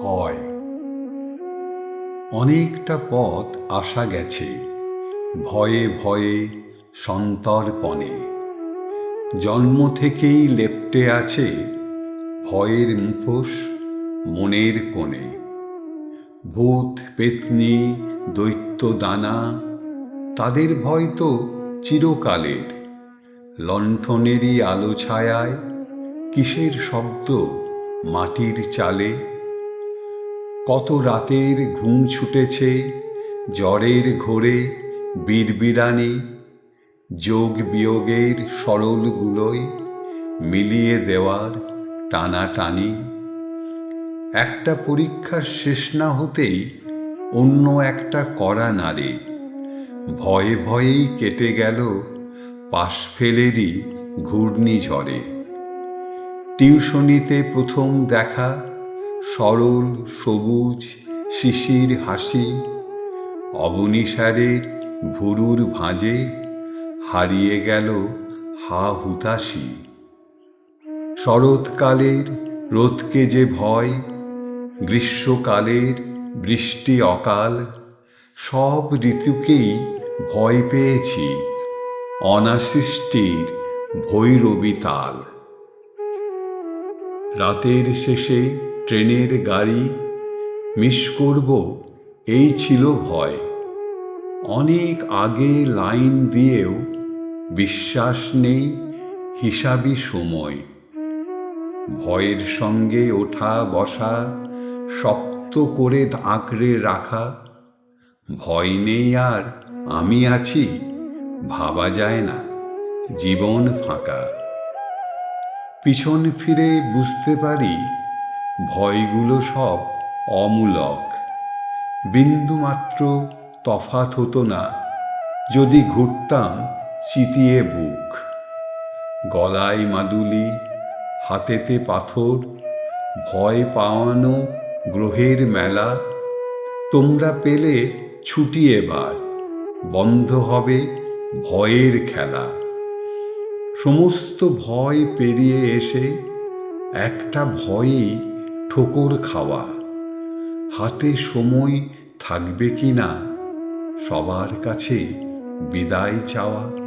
ভয়। অনেকটা পথ আসা গেছে ভয়ে ভয়ে সন্তর্পণে। জন্ম থেকেই লেপ্টে আছে ভয়ের মুখোশ মনের কোণে। ভূত পেতনি দৈত্য দানা, তাদের ভয় তো চিরকালের। লণ্ঠনেরই আলো ছায়ায় কিসের শব্দ মাটির চালে। কত রাতের ঘুম ছুটেছে জ্বরের ঘোরে বিড়বিড়ানি। যোগ বিয়োগের সরলগুলোয় মিলিয়ে দেওয়ার টানাটানি। একটা পরীক্ষার শেষ না হতেই অন্য একটা কড়া নাড়ে। ভয়ে ভয়েই কেটে গেল পাশ ফেলেরই ঘূর্ণিঝড়ে। টিউশনিতে প্রথম দেখা সরল সবুজ শিশির হাসি। অবনী স্যারের ভুরুর ভাঁজে হারিয়ে গেল হা হুতাশি। শরৎকালের রোদকে যে ভয়, গ্রীষ্মকালের বৃষ্টি অকাল, সব ঋতুকেই ভয় পেয়েছি অনাসৃষ্টির ভৈরবী তাল। রাতের শেষে ট্রেনের গাড়ি মিস করব এই ছিল ভয়। অনেক আগে লাইন দিয়েও বিশ্বাস নেই হিসাবি সময়। ভয়ের সঙ্গে ওঠা বসা শক্ত করে আঁকড়ে রাখা। ভয় নেই আর আমি আছি, ভাবা যায় না জীবন ফাঁকা। পিছন ফিরে বুঝতে পারি ভয়গুলো সব অমূলক। বিন্দুমাত্র তফাৎ হতো না যদি ঘুরতাম চিতিয়ে বুক। গলায় মাদুলি হাতেতে পাথর, ভয় পাওয়ানো গ্রহের মেলা। তোমরা পেলে ছুটি এবার, বন্ধ হবে ভয়ের খেলা। সমস্ত ভয় পেরিয়ে এসে একটা ভয়ই ঠোকর খাওয়া। হাতে সময় থাকবে কি না সবার কাছে বিদায় চাওয়া।